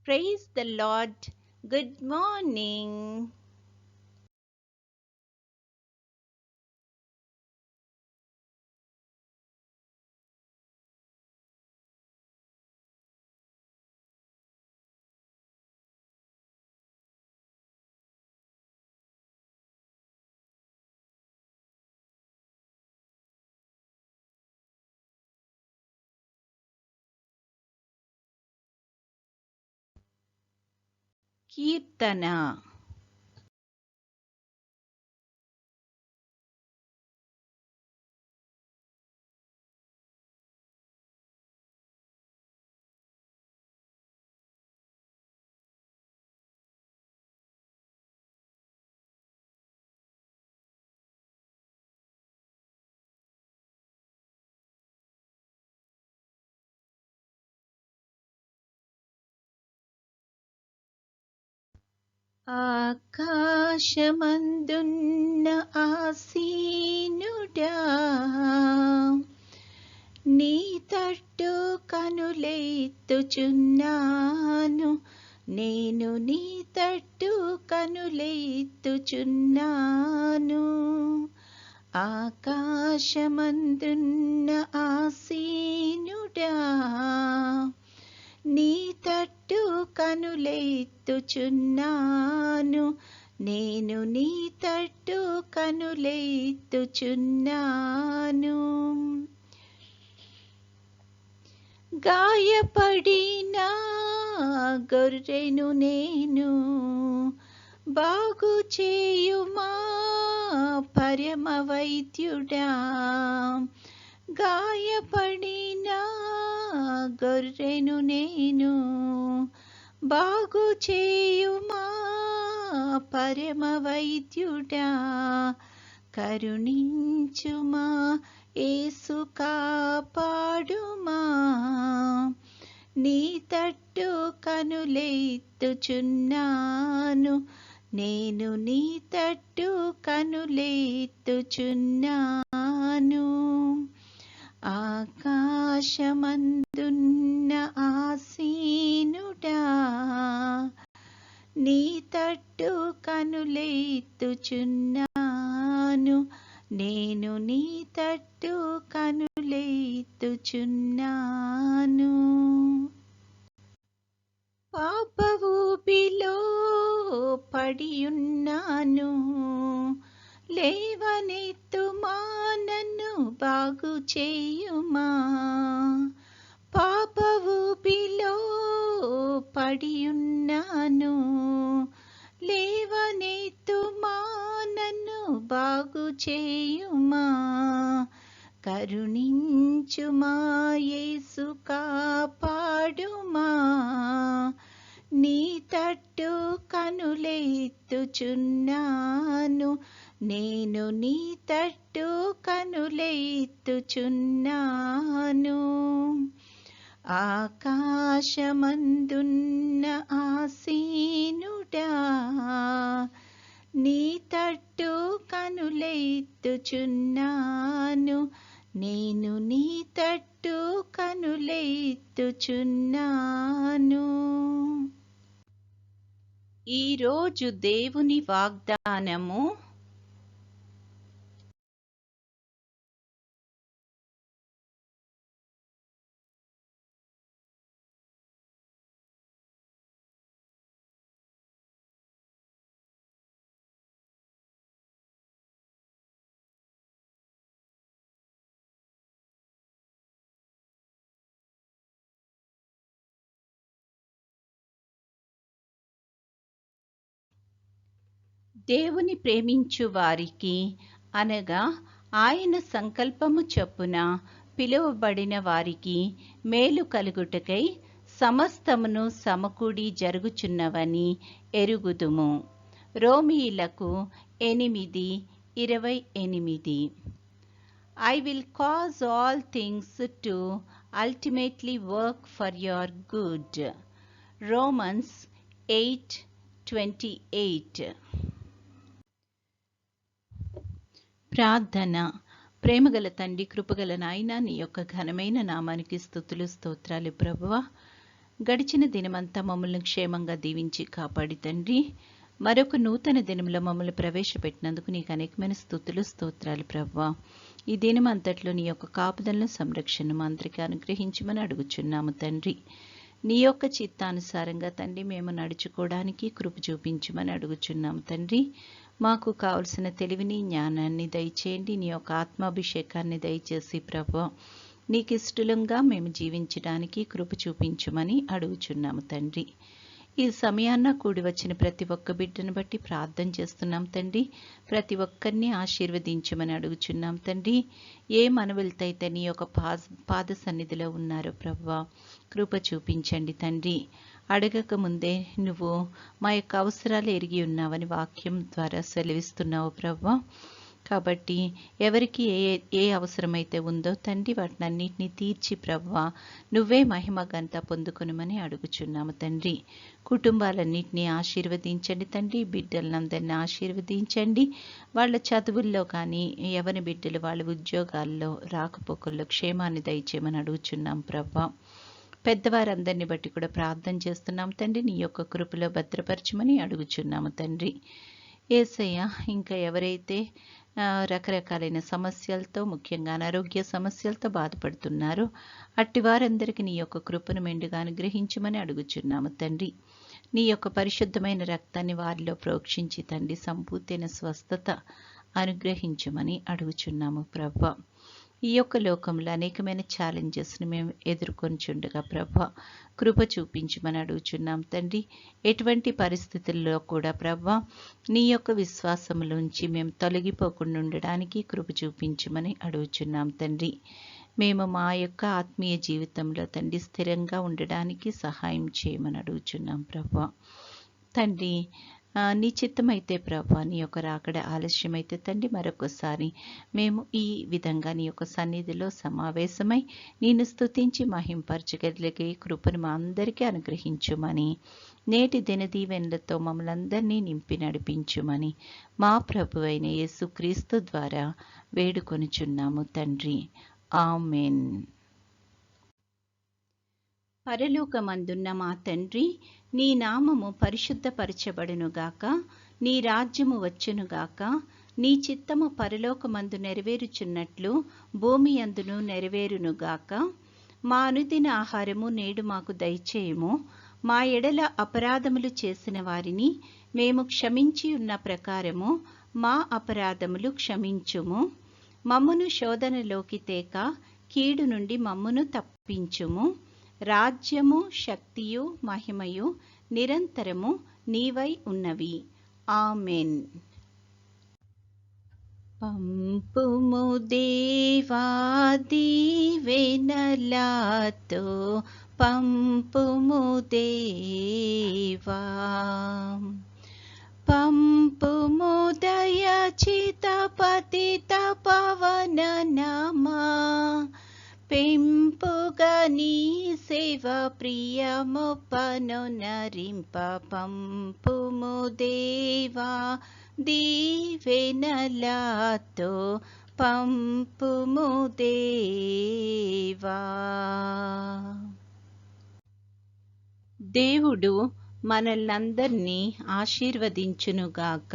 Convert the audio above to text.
Praise the Lord. Good morning. కీర్తన. ఆకాశమందున్న ఆసీనుడా, నీ తట్టు కనులెత్తుచున్నాను. నేను నీ తట్టు కనులెత్తుచున్నాను. ఆకాశమందున్న ఆసీనుడా, నీ తట్టు కనులెత్తుచున్నాను. నేను నీ తట్టు కనులెత్తుచున్నాను. గాయపడిన గొర్రెను నేను, బాగు చేయుమా పరమ వైద్యుడా. గాయపడిన గొర్రెను నేను, బాగు చేయుమా పరమ వైద్యుడా. కరుణించుమా యేసు, కాపాడుమా. నీ తట్టు కనులెత్తుచున్నాను. నేను నీ తట్టు కనులెత్తుచున్నాను. ఆకాశమందున్న ఆసీనుడా, నీ తట్టు కనులెత్తుచున్నాను. నేను నీ తట్టు కనులెత్తుచున్నాను. పాప ఊబిలో పడియున్నాను, లేవనెత్తుమా, నన్ను బాగు చేయుమా. పాప ఊబిలో పడియున్నాను, లేవనెత్తుమా, నన్ను బాగు చేయుమా. కరుణించుమా యేసు, కాపాడుమా. నీ తట్టు కనులెత్తుచున్నాను. నేను నీ తట్టు కనులెత్తుచున్నాను. ఆకాశమందున్న ఆసీనుడా, నీ తట్టు కనులెత్తుచున్నాను. నేను నీ తట్టు కనులెత్తుచున్నాను. ఈరోజు దేవుని వాగ్దానము. దేవుని ప్రేమించు వారికి, అనగా ఆయన సంకల్పము చొప్పున పిలువబడిన వారికి మేలు కలుగుటకై సమస్తమును సమకూడి జరుగుచున్నవని ఎరుగుదుము. రోమీయులకు 8:28. I will cause all things to ultimately work for your good. Romans 8:28. ప్రార్థన. ప్రేమగల తండ్రి, కృపగల నాయన, నీ యొక్క ఘనమైన నామానికి స్తుతులు, స్తోత్రాలు ప్రభువా. గడిచిన దినమంతా మమ్మల్ని క్షేమంగా దీవించి కాపాడి తండ్రి, మరొక నూతన దినంలో మమ్మల్ని ప్రవేశపెట్టినందుకు నీకు అనేకమైన స్తుతులు స్తోత్రాలు ప్రభువా. ఈ దినం అంతట్లో నీ యొక్క కాపుదలను సంరక్షణను మా అందరికీ అనుగ్రహించమని అడుగుచున్నాము తండ్రి. నీ యొక్క చిత్తానుసారంగా తండ్రి మేము నడుచుకోవడానికి కృప చూపించమని అడుగుచున్నాము తండ్రి. మాకు కావలసిన తెలివిని జ్ఞానాన్ని దయచేయండి. నీ యొక్క ఆత్మాభిషేకాన్ని దయచేసి ప్రభువా, నీకు ఇష్టలంగా మేము జీవించడానికి కృప చూపించమని అడుగుచున్నాము తండ్రి. ఈ సమయాన్న కూడి వచ్చిన ప్రతి ఒక్క బిడ్డను బట్టి ప్రార్థన చేస్తున్నాం తండ్రి. ప్రతి ఒక్కరిని ఆశీర్వదించమని అడుగుచున్నాం తండ్రి. ఏ మనవులతైతే నీ యొక్క పాద సన్నిధిలో ఉన్నారో ప్రభువా, కృప చూపించండి తండ్రి. అడగక ముందే నువ్వు మా యొక్క అవసరాలు ఎరిగి ఉన్నావని వాక్యం ద్వారా సెలవిస్తున్నావు ప్రభువా. కాబట్టి ఎవరికి ఏ అవసరమైతే ఉందో తండ్రి వాటినన్నిటినీ తీర్చి ప్రభువా నువ్వే మహిమ ఘనత పొందుకొనుమని అడుగుచున్నాము తండ్రి. కుటుంబాలన్నింటినీ ఆశీర్వదించండి తండ్రి. బిడ్డలందరినీ ఆశీర్వదించండి. వాళ్ళ చదువుల్లో కానీ ఎవరి బిడ్డలు వాళ్ళ ఉద్యోగాల్లో రాకపోకల్లో క్షేమాన్ని దయచేయమని అడుగుచున్నాం ప్రభువా. పెద్దవారందరిని బట్టి కూడా ప్రార్థన చేస్తున్నాం తండ్రి. నీ యొక్క కృపలో భద్రపరచమని అడుగుచున్నాము తండ్రి. యేసయ్య, ఇంకా ఎవరైతే రకరకాలైన సమస్యలతో, ముఖ్యంగా అనారోగ్య సమస్యలతో బాధపడుతున్నారో అట్టి వారందరికీ నీ యొక్క కృపను మెండుగా అనుగ్రహించమని అడుగుచున్నాము తండ్రి. నీ యొక్క పరిశుద్ధమైన రక్తాన్ని వారిలో ప్రోక్షించి తండ్రి సంపూర్తైన స్వస్థత అనుగ్రహించమని అడుగుచున్నాము ప్రభువా. ఈ యొక్క లోకంలో అనేకమైన ఛాలెంజెస్ని మేము ఎదుర్కొనిచుండగా ప్రభా కృప చూపించమని అడుగుచున్నాం తండ్రి. ఎటువంటి పరిస్థితుల్లో కూడా ప్రభా నీ యొక్క విశ్వాసంలోంచి మేము తొలగిపోకుండా ఉండడానికి కృప చూపించమని అడుగుచున్నాం తండ్రి. మేము మా యొక్క ఆత్మీయ జీవితంలో తండ్రి స్థిరంగా ఉండడానికి సహాయం చేయమని అడుగుచున్నాం ప్రభా. తండ్రి, నీ చిత్తమైతే ప్రభా నీ యొక్క రాకడ ఆలస్యమైతే తండ్రి మరొకసారి మేము ఈ విధంగా నీ యొక్క సన్నిధిలో సమావేశమై నేను స్తుతించి మహింపరచగలిగే కృపను మా అందరికీ అనుగ్రహించుమని, నేటి దినదీవెనలతో మమ్మల్ని అందరినీ నింపి నడిపించుమని మా ప్రభువైన యేసుక్రీస్తు ద్వారా వేడుకొనుచున్నాము తండ్రి. ఆమెన్. పరలోకమందున్న మా తండ్రి, నీ నామము పరిశుద్ధపరచబడునుగాక, నీ రాజ్యము వచ్చునుగాక, నీ చిత్తము పరలోకమందు నెరవేరుచున్నట్లు భూమి అందును నెరవేరునుగాక. మా అనుదిన ఆహారము నేడు మాకు దయచేయము. మా ఎడల అపరాధములు చేసిన వారిని మేము క్షమించి ఉన్న ప్రకారము మా అపరాధములు క్షమించుము. మమ్మును శోధనలోకి తేక కీడు నుండి మమ్మును తప్పించుము. రాజ్యము, శక్తియు, మహిమయు నిరంతరము నీవై ఉన్నవి. ఆమెన్. పంపుము దేవా దీవెనలతో, పంపుము దేవా, పంపుము దయచిత పతిత పవన నామా, పెంపుగా నీ సేవ ప్రియమొప్పను నరింప. పంపుము దేవా దీవెనలతో, పంపుము దేవా. దేవుడు మనల్నందరినీ ఆశీర్వదించునుగాక.